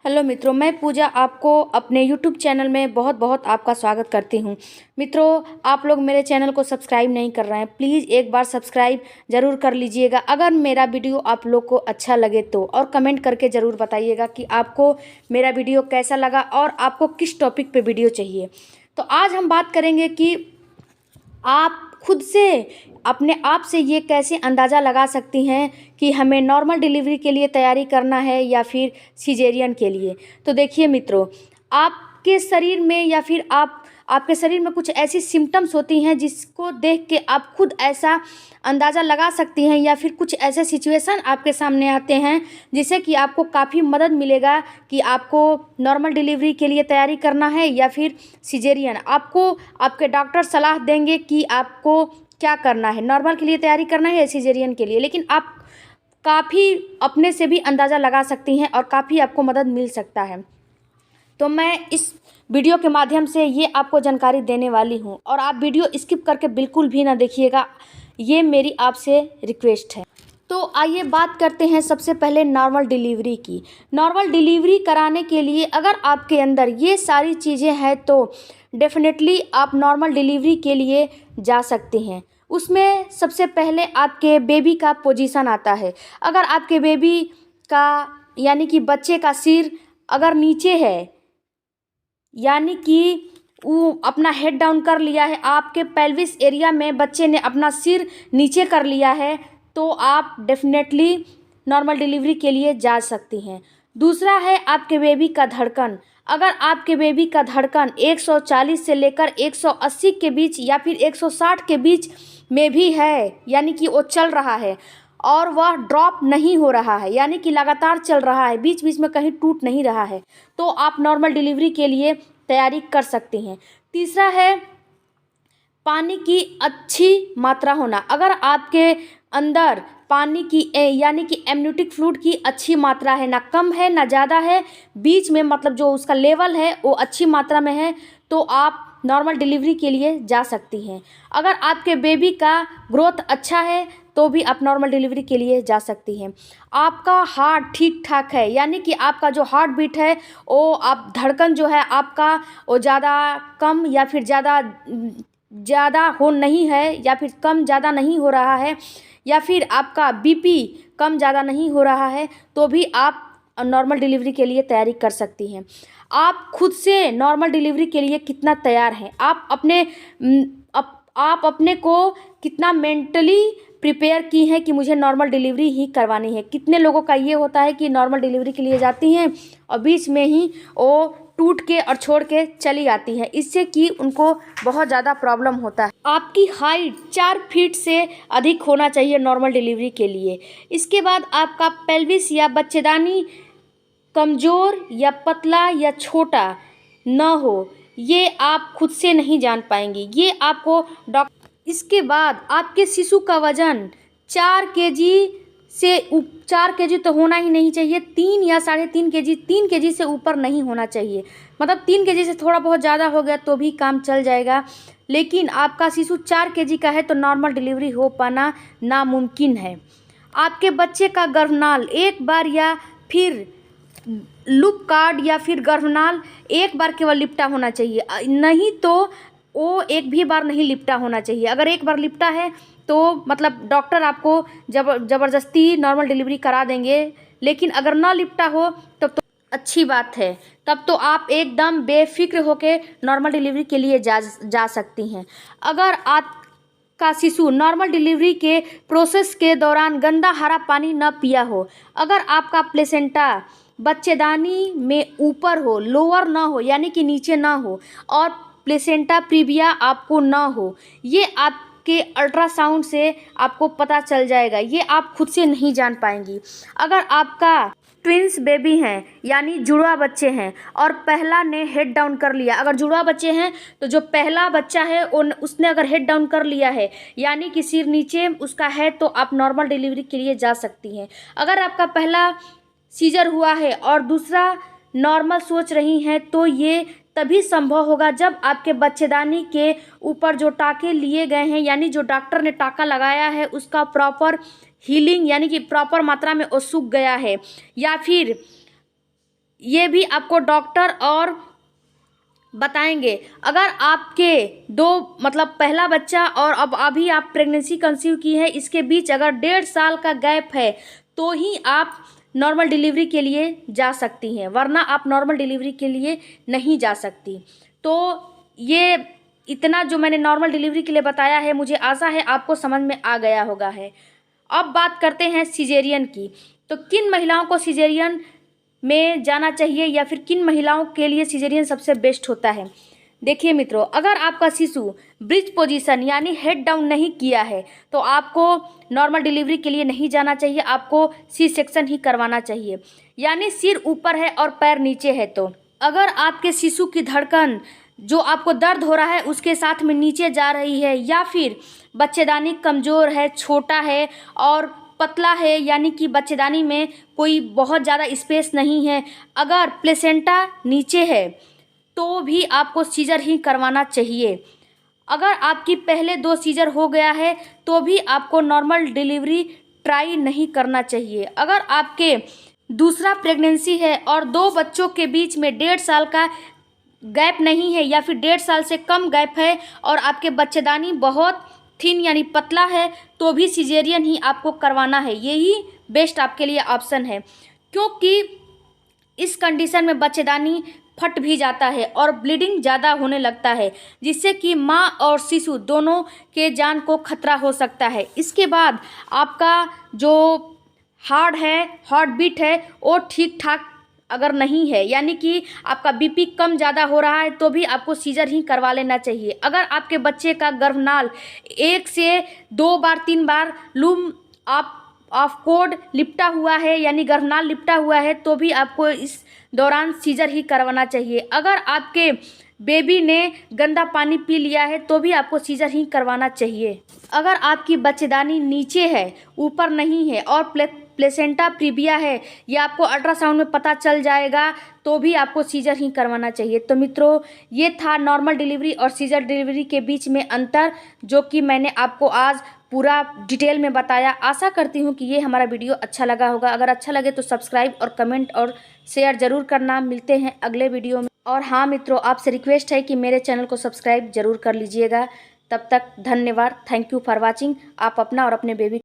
Hello मित्रों, मैं पूजा आपको अपने यूट्यूब चैनल में बहुत बहुत आपका स्वागत करती हूं। मित्रों, आप लोग मेरे चैनल को सब्सक्राइब नहीं कर रहे हैं, प्लीज़ एक बार सब्सक्राइब ज़रूर कर लीजिएगा। अगर मेरा वीडियो आप लोग को अच्छा लगे तो, और कमेंट करके ज़रूर बताइएगा कि आपको मेरा वीडियो कैसा लगा और आपको किस टॉपिक पे वीडियो चाहिए। तो आज हम बात करेंगे कि आप खुद से अपने आप से ये कैसे अंदाज़ा लगा सकती हैं कि हमें नॉर्मल डिलीवरी के लिए तैयारी करना है या फिर सिजेरियन के लिए। तो देखिए मित्रों, आपके शरीर में या फिर आपके शरीर में कुछ ऐसी सिम्टम्स होती हैं जिसको देख के आप खुद ऐसा अंदाज़ा लगा सकती हैं, या फिर कुछ ऐसे सिचुएशन आपके सामने आते हैं जिससे कि आपको काफ़ी मदद मिलेगा कि आपको नॉर्मल डिलीवरी के लिए तैयारी करना है या फिर सिजेरियन। आपको आपके डॉक्टर सलाह देंगे कि आपको क्या करना है, नॉर्मल के लिए तैयारी करना है या सिजेरियन के लिए, लेकिन आप काफ़ी अपने से भी अंदाज़ा लगा सकती हैं और काफ़ी आपको मदद मिल सकता है। तो मैं इस वीडियो के माध्यम से ये आपको जानकारी देने वाली हूँ और आप वीडियो स्किप करके बिल्कुल भी ना देखिएगा, ये मेरी आपसे रिक्वेस्ट है। तो आइए बात करते हैं सबसे पहले नॉर्मल डिलीवरी की। नॉर्मल डिलीवरी कराने के लिए अगर आपके अंदर ये सारी चीज़ें हैं तो डेफिनेटली आप नॉर्मल डिलीवरी के लिए जा सकते हैं। उसमें सबसे पहले आपके बेबी का पोजीशन आता है। अगर आपके बेबी का यानी कि बच्चे का सिर अगर नीचे है, यानी कि वो अपना हेड डाउन कर लिया है, आपके पेल्विस एरिया में बच्चे ने अपना सिर नीचे कर लिया है, तो आप डेफिनेटली नॉर्मल डिलीवरी के लिए जा सकती हैं। दूसरा है आपके बेबी का धड़कन। अगर आपके बेबी का धड़कन 140 से लेकर 180 के बीच या फिर 160 के बीच में भी है, यानी कि वो चल रहा है और वह ड्रॉप नहीं हो रहा है, यानी कि लगातार चल रहा है, बीच बीच में कहीं टूट नहीं रहा है, तो आप नॉर्मल डिलीवरी के लिए तैयारी कर सकती हैं। तीसरा है पानी की अच्छी मात्रा होना। अगर आपके अंदर पानी की यानी कि एमनियोटिक फ्लूइड की अच्छी मात्रा है, ना कम है ना ज़्यादा है, बीच में मतलब जो उसका लेवल है वो अच्छी मात्रा में है, तो आप नॉर्मल डिलीवरी के लिए जा सकती हैं। अगर आपके बेबी का ग्रोथ अच्छा है तो भी आप नॉर्मल डिलीवरी के लिए जा सकती हैं। आपका हार्ट ठीक ठाक है, यानी कि आपका जो हार्ट बीट है वो आप धड़कन जो है आपका वो ज़्यादा कम या फिर ज़्यादा हो नहीं है, या फिर कम ज़्यादा नहीं हो रहा है, या फिर आपका बीपी कम ज़्यादा नहीं हो रहा है, तो भी आप नॉर्मल डिलीवरी के लिए तैयारी कर सकती हैं। आप खुद से नॉर्मल डिलीवरी के लिए कितना तैयार हैं, आप अपने को कितना मेंटली प्रिपेयर की हैं कि मुझे नॉर्मल डिलीवरी ही करवानी है। कितने लोगों का ये होता है कि नॉर्मल डिलीवरी के लिए जाती हैं और बीच में ही वो टूट के और छोड़ के चली आती हैं, इससे कि उनको बहुत ज़्यादा प्रॉब्लम होता है। आपकी हाइट 4 फीट से अधिक होना चाहिए नॉर्मल डिलीवरी के लिए। इसके बाद आपका पेल्विस या बच्चेदानी कमज़ोर या पतला या छोटा न हो, ये आप खुद से नहीं जान पाएंगी, ये आपको डॉक्टर। इसके बाद आपके शिशु का वजन 4 केजी से 4 केजी तो होना ही नहीं चाहिए, 3 या 3.5 केजी, 3 केजी से ऊपर नहीं होना चाहिए। मतलब 3 केजी से थोड़ा बहुत ज़्यादा हो गया तो भी काम चल जाएगा, लेकिन आपका शिशु 4 केजी का है तो नॉर्मल डिलीवरी हो पाना नामुमकिन है। आपके बच्चे का गर्भनाल एक बार या फिर लूप कार्ड या फिर गर्भनाल एक बार केवल लिपटा होना चाहिए, नहीं तो वो एक भी बार नहीं लिपटा होना चाहिए। अगर एक बार लिपटा है तो मतलब डॉक्टर आपको ज़बरदस्ती नॉर्मल डिलीवरी करा देंगे, लेकिन अगर ना लिपटा हो तब तो अच्छी बात है, तब तो आप एकदम बेफिक्र होके नॉर्मल डिलीवरी के लिए जा सकती हैं। अगर आपका शिशु नॉर्मल डिलीवरी के प्रोसेस के दौरान गंदा हरा पानी न पिया हो, अगर आपका प्लेसेंटा बच्चेदानी में ऊपर हो, लोअर ना हो यानी कि नीचे ना हो, और प्लेसेंटा प्रीविया आपको ना हो, ये आपके अल्ट्रासाउंड से आपको पता चल जाएगा, ये आप खुद से नहीं जान पाएंगी। अगर आपका ट्विंस बेबी हैं यानी जुड़वा बच्चे हैं और पहला ने हेड डाउन कर लिया, अगर जुड़वा बच्चे हैं तो जो पहला बच्चा है उसने अगर हेड डाउन कर लिया है यानी कि सिर नीचे उसका है, तो आप नॉर्मल डिलीवरी के लिए जा सकती हैं। अगर आपका पहला सीजर हुआ है और दूसरा नॉर्मल सोच रही हैं, तो ये तभी संभव होगा जब आपके बच्चेदानी के ऊपर जो टाँके लिए गए हैं, यानी जो डॉक्टर ने टाँका लगाया है उसका प्रॉपर हीलिंग यानी कि प्रॉपर मात्रा में वो सूख गया है, या फिर ये भी आपको डॉक्टर और बताएंगे। अगर आपके मतलब पहला बच्चा और अब अभी आप प्रेगनेंसी कंसीव की है, इसके बीच अगर 1.5 साल का गैप है तो ही आप नॉर्मल डिलीवरी के लिए जा सकती हैं, वरना आप नॉर्मल डिलीवरी के लिए नहीं जा सकती। तो ये इतना जो मैंने नॉर्मल डिलीवरी के लिए बताया है, मुझे आशा है आपको समझ में आ गया होगा है। अब बात करते हैं सिजेरियन की। तो किन महिलाओं को सिजेरियन में जाना चाहिए या फिर किन महिलाओं के लिए सिजेरियन सबसे बेस्ट होता है। देखिए मित्रों, अगर आपका शिशु ब्रिज पोजीशन यानी हेड डाउन नहीं किया है तो आपको नॉर्मल डिलीवरी के लिए नहीं जाना चाहिए, आपको सी सेक्शन ही करवाना चाहिए। यानी सिर ऊपर है और पैर नीचे है। तो अगर आपके शिशु की धड़कन जो आपको दर्द हो रहा है उसके साथ में नीचे जा रही है, या फिर बच्चेदानी कमज़ोर है, छोटा है और पतला है, यानी कि बच्चेदानी में कोई बहुत ज़्यादा स्पेस नहीं है, अगर प्लेसेंटा नीचे है तो भी आपको सीजर ही करवाना चाहिए। अगर आपकी पहले 2 सीजर हो गया है तो भी आपको नॉर्मल डिलीवरी ट्राई नहीं करना चाहिए। अगर आपके दूसरा प्रेगनेंसी है और 2 बच्चों के बीच में 1.5 साल का गैप नहीं है या फिर 1.5 साल से कम गैप है और आपके बच्चेदानी बहुत थिन यानी पतला है, तो भी सिजेरियन ही आपको करवाना है। यही बेस्ट आपके लिए ऑप्शन है, क्योंकि इस कंडीशन में बच्चेदानी फट भी जाता है और ब्लीडिंग ज़्यादा होने लगता है, जिससे कि माँ और शिशु दोनों के जान को खतरा हो सकता है। इसके बाद आपका जो हार्ट बीट है वो ठीक ठाक अगर नहीं है, यानी कि आपका बीपी कम ज़्यादा हो रहा है, तो भी आपको सीजर ही करवा लेना चाहिए। अगर आपके बच्चे का गर्भनाल 1 से 2 बार 3 बार लूम ऑफ कोड लिपटा हुआ है यानी गर्भनाल लिपटा हुआ है, तो भी आपको इस दौरान सीजर ही करवाना चाहिए। अगर आपके बेबी ने गंदा पानी पी लिया है तो भी आपको सीजर ही करवाना चाहिए। अगर आपकी बच्चेदानी नीचे है, ऊपर नहीं है और प्लेसेंटा प्रीविया है, यह आपको अल्ट्रासाउंड में पता चल जाएगा, तो भी आपको सीजर ही करवाना चाहिए। तो मित्रों, ये था नॉर्मल डिलीवरी और सीजर डिलीवरी के बीच में अंतर, जो कि मैंने आपको आज पूरा डिटेल में बताया। आशा करती हूँ कि ये हमारा वीडियो अच्छा लगा होगा। अगर अच्छा लगे तो सब्सक्राइब और कमेंट और शेयर ज़रूर करना। मिलते हैं अगले वीडियो में। और हाँ मित्रों, आपसे रिक्वेस्ट है कि मेरे चैनल को सब्सक्राइब ज़रूर कर लीजिएगा। तब तक धन्यवाद। Thank you for watching. आप अपना और अपने बेबी